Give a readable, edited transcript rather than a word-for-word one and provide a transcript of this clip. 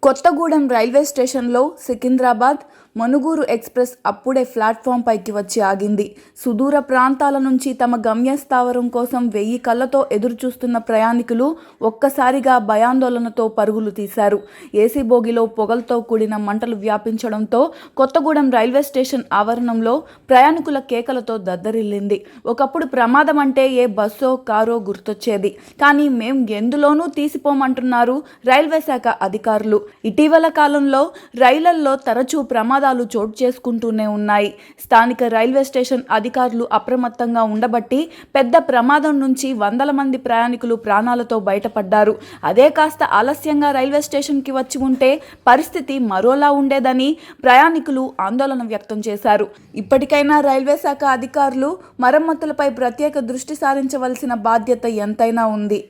Kothagudem railway స్టేషన్లో Secunderabad Manuguru express అప్పుడే platform పైకి వచ్చి ఆగింది. సుదూర ప్రాంతాల నుంచి తమ గమ్యస్థావరం కోసం 1000 కళ్ళతో ఎదురుచూస్తున్న ప్రయాణికులు ఒక్కసారిగా భయాందోళనతో పరుగులు తీశారు. ఏసీ బోగిలో పొగలతో కూడిన మంటలు వ్యాపించడంతో కొత్తగూడెం రైల్వే స్టేషన్ ఆవరణంలో ప్రయాణికుల కేకలతో దద్దరిల్లింది. ఒకప్పుడు ప్రమాదం అంటే ఏ బస్సో కారో గుర్తొచ్చేది. కానీ మేం ఎందులోనూ తీసిపోమంటున్నారు రైల్వే శాఖ అధికారులు. ఇటీవల కాలంలో రైళ్లల్లో తరచూ ప్రమాదాలు చోటు చేసుకుంటూనే ఉన్నాయి. స్థానిక రైల్వే స్టేషన్ అధికారులు అప్రమత్తంగా ఉండబట్టి పెద్ద ప్రమాదం నుంచి వందల మంది ప్రయాణికులు ప్రాణాలతో బయటపడ్డారు. అదే కాస్త ఆలస్యంగా రైల్వే స్టేషన్కి వచ్చి ఉంటే పరిస్థితి మరోలా ఉండేదని ప్రయాణికులు ఆందోళన వ్యక్తం చేశారు. ఇప్పటికైనా రైల్వే శాఖ అధికారులు మరమ్మతులపై ప్రత్యేక దృష్టి సారించవలసిన బాధ్యత ఎంతైనా ఉంది.